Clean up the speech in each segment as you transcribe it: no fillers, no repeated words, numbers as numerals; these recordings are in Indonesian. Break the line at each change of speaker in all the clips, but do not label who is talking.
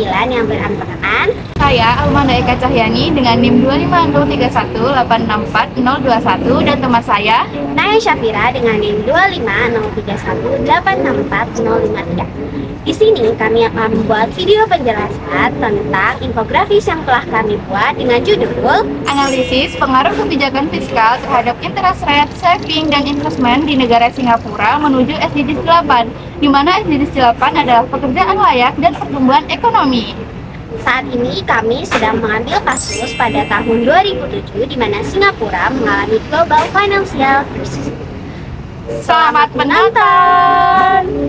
yang berantakan.
Saya Almanda Eka Cahyani dengan NIM 25031864021 dan teman saya
Naya Syafira dengan NIM 25031864053. Di sini kami akan membuat video penjelasan tentang infografis yang telah kami buat dengan judul
Analisis Pengaruh Kebijakan Fiskal Terhadap Interest Rate, Saving, dan Investment di Negara Singapura menuju SDGs 8, di mana SDGs 8 adalah pekerjaan layak dan pertumbuhan ekonomi.
Saat ini kami sedang mengambil kasus pada tahun 2007 di mana Singapura mengalami global financial crisis.
Selamat menonton!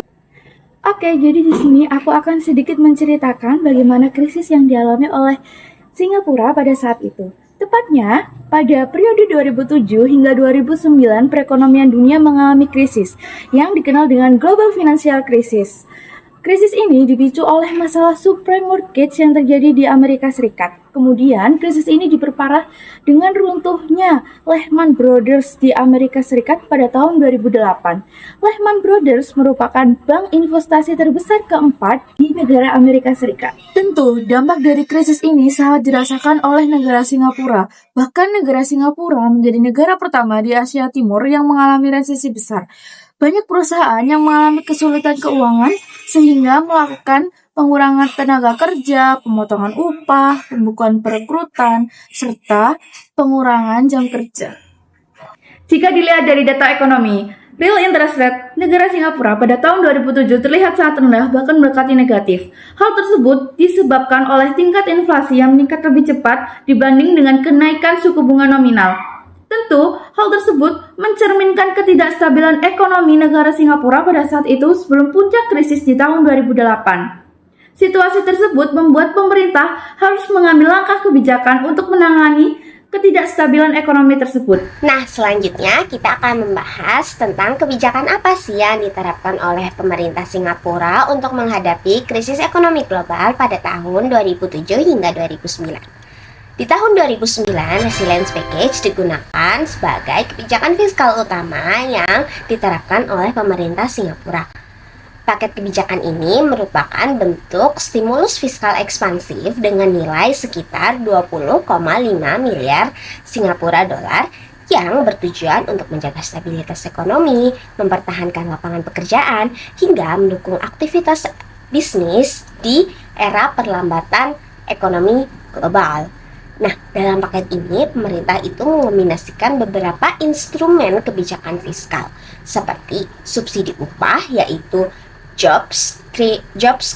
Oke, jadi di sini aku akan sedikit menceritakan bagaimana krisis yang dialami oleh Singapura pada saat itu. Tepatnya, pada periode 2007 hingga 2009, perekonomian dunia mengalami krisis yang dikenal dengan Global Financial Crisis. Krisis ini dipicu oleh masalah subprime mortgage yang terjadi di Amerika Serikat. Kemudian, krisis ini diperparah dengan runtuhnya Lehman Brothers di Amerika Serikat pada tahun 2008. Lehman Brothers merupakan bank investasi terbesar keempat di negara Amerika Serikat. Tentu, dampak dari krisis ini sangat dirasakan oleh negara Singapura. Bahkan negara Singapura menjadi negara pertama di Asia Timur yang mengalami resesi besar. Banyak perusahaan yang mengalami kesulitan keuangan sehingga melakukan pengurangan tenaga kerja, pemotongan upah, pembukuan perekrutan, serta pengurangan jam kerja. Jika dilihat dari data ekonomi, real interest rate negara Singapura pada tahun 2007 terlihat sangat rendah bahkan mendekati negatif. Hal tersebut disebabkan oleh tingkat inflasi yang meningkat lebih cepat dibanding dengan kenaikan suku bunga nominal. Tentu, hal tersebut mencerminkan ketidakstabilan ekonomi negara Singapura pada saat itu sebelum puncak krisis di tahun 2008. Situasi tersebut membuat pemerintah harus mengambil langkah kebijakan untuk menangani ketidakstabilan ekonomi tersebut.
Nah, selanjutnya kita akan membahas tentang kebijakan apa sih yang diterapkan oleh pemerintah Singapura untuk menghadapi krisis ekonomi global pada tahun 2007 hingga 2009. Di tahun 2009, Resilience Package digunakan sebagai kebijakan fiskal utama yang diterapkan oleh pemerintah Singapura. Paket kebijakan ini merupakan bentuk stimulus fiskal ekspansif dengan nilai sekitar 20,5 miliar Singapura dolar yang bertujuan untuk menjaga stabilitas ekonomi, mempertahankan lapangan pekerjaan, hingga mendukung aktivitas bisnis di era perlambatan ekonomi global. Nah, dalam paket ini, pemerintah itu mengombinasikan beberapa instrumen kebijakan fiskal, seperti subsidi upah, yaitu Jobs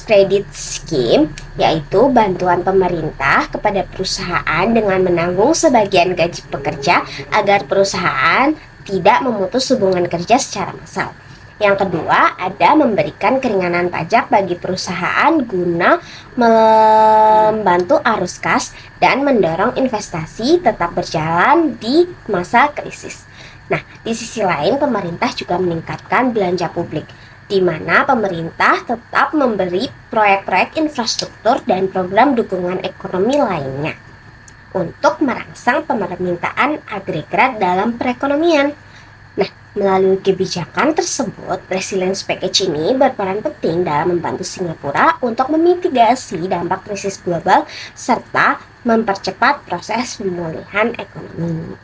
Credit Scheme, yaitu bantuan pemerintah kepada perusahaan dengan menanggung sebagian gaji pekerja agar perusahaan tidak memutus hubungan kerja secara massal. Yang kedua, ada memberikan keringanan pajak bagi perusahaan guna membantu arus kas dan mendorong investasi tetap berjalan di masa krisis. Nah, di sisi lain pemerintah juga meningkatkan belanja publik, di mana pemerintah tetap memberi proyek-proyek infrastruktur dan program dukungan ekonomi lainnya untuk merangsang permintaan agregat dalam perekonomian. Nah, melalui kebijakan tersebut, Resilience Package ini berperan penting dalam membantu Singapura untuk memitigasi dampak krisis global serta mempercepat proses pemulihan ekonomi.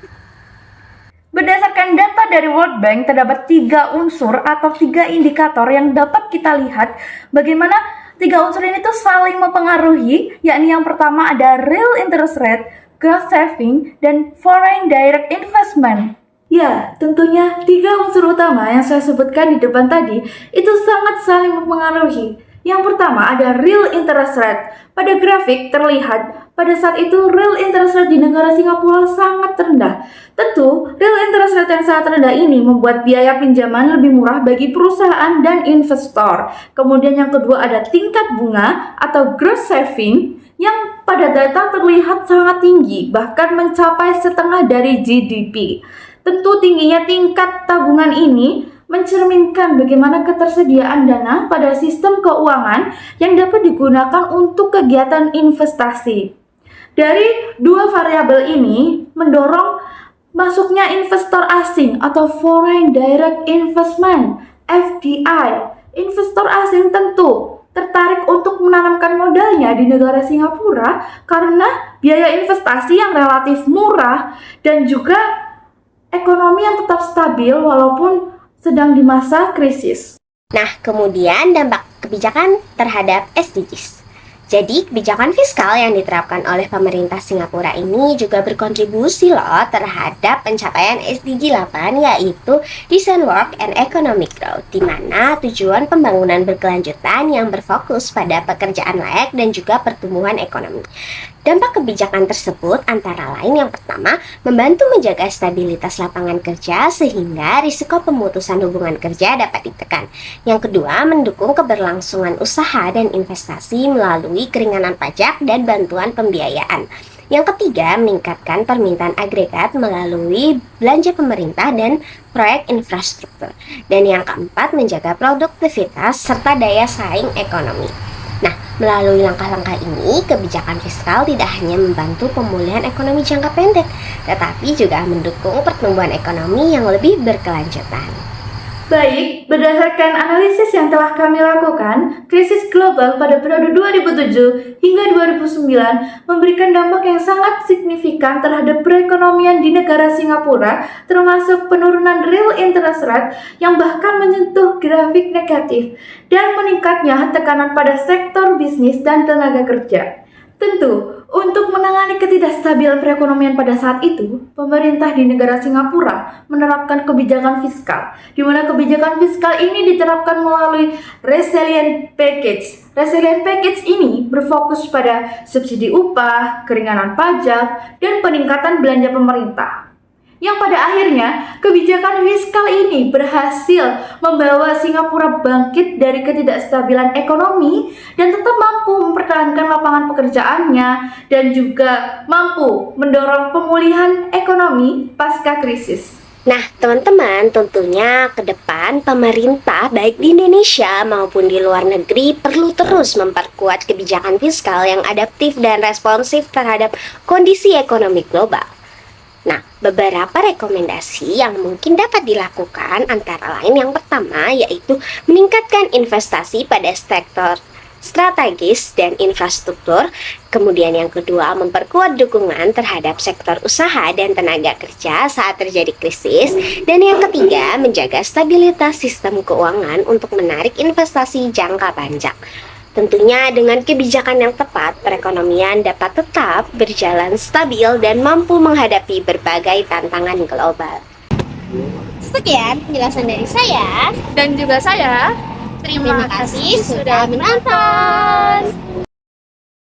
Berdasarkan data dari World Bank, terdapat 3 unsur atau 3 indikator yang dapat kita lihat bagaimana 3 unsur ini tuh saling mempengaruhi, yakni yang pertama ada real interest rate, gross saving, dan foreign direct investment. Ya, tentunya 3 unsur utama yang saya sebutkan di depan tadi itu sangat saling mempengaruhi. Yang pertama ada real interest rate. Pada grafik terlihat pada saat itu real interest rate di negara Singapura sangat rendah. Tentu, real interest rate yang sangat rendah ini membuat biaya pinjaman lebih murah bagi perusahaan dan investor. Kemudian yang kedua ada tingkat bunga atau gross saving yang pada data terlihat sangat tinggi, bahkan mencapai setengah dari GDP. Tentu tingginya tingkat tabungan ini mencerminkan bagaimana ketersediaan dana pada sistem keuangan yang dapat digunakan untuk kegiatan investasi. Dari 2 variabel ini mendorong masuknya investor asing atau foreign direct investment (FDI). Investor asing tentu tertarik untuk menanamkan modalnya di negara Singapura karena biaya investasi yang relatif murah dan juga ekonomi yang tetap stabil walaupun sedang di masa krisis.
Nah, kemudian dampak kebijakan terhadap SDGs. Jadi, kebijakan fiskal yang diterapkan oleh pemerintah Singapura ini juga berkontribusi loh terhadap pencapaian SDG 8, yaitu Decent Work and Economic Growth, di mana tujuan pembangunan berkelanjutan yang berfokus pada pekerjaan layak dan juga pertumbuhan ekonomi. Dampak kebijakan tersebut antara lain yang pertama, membantu menjaga stabilitas lapangan kerja sehingga risiko pemutusan hubungan kerja dapat ditekan. Yang kedua, mendukung keberlangsungan usaha dan investasi melalui keringanan pajak dan bantuan pembiayaan. Yang ketiga, meningkatkan permintaan agregat melalui belanja pemerintah dan proyek infrastruktur. Dan yang keempat, menjaga produktivitas serta daya saing ekonomi. Nah, melalui langkah-langkah ini, kebijakan fiskal tidak hanya membantu pemulihan ekonomi jangka pendek, tetapi juga mendukung pertumbuhan ekonomi yang lebih berkelanjutan.
Baik, berdasarkan analisis yang telah kami lakukan, krisis global pada periode 2007 hingga 2009 memberikan dampak yang sangat signifikan terhadap perekonomian di negara Singapura, termasuk penurunan real interest rate yang bahkan menyentuh grafik negatif dan meningkatnya tekanan pada sektor bisnis dan tenaga kerja. Tentu, untuk menangani ketidakstabilan perekonomian pada saat itu, pemerintah di negara Singapura menerapkan kebijakan fiskal, di mana kebijakan fiskal ini diterapkan melalui Resilient Package. Resilient Package ini berfokus pada subsidi upah, keringanan pajak, dan peningkatan belanja pemerintah. Yang pada akhirnya, kebijakan fiskal ini berhasil membawa Singapura bangkit dari ketidakstabilan ekonomi dan tetap mampu mempertahankan lapangan pekerjaannya dan juga mampu mendorong pemulihan ekonomi pasca krisis.
Nah, teman-teman, tentunya ke depan pemerintah baik di Indonesia maupun di luar negeri perlu terus memperkuat kebijakan fiskal yang adaptif dan responsif terhadap kondisi ekonomi global. Nah, beberapa rekomendasi yang mungkin dapat dilakukan antara lain yang pertama yaitu meningkatkan investasi pada sektor strategis dan infrastruktur. Kemudian yang kedua, memperkuat dukungan terhadap sektor usaha dan tenaga kerja saat terjadi krisis. Dan yang ketiga, menjaga stabilitas sistem keuangan untuk menarik investasi jangka panjang. Tentunya dengan kebijakan yang tepat, perekonomian dapat tetap berjalan stabil dan mampu menghadapi berbagai tantangan global. Sekian penjelasan dari saya.
Dan juga saya, terima kasih sudah menonton.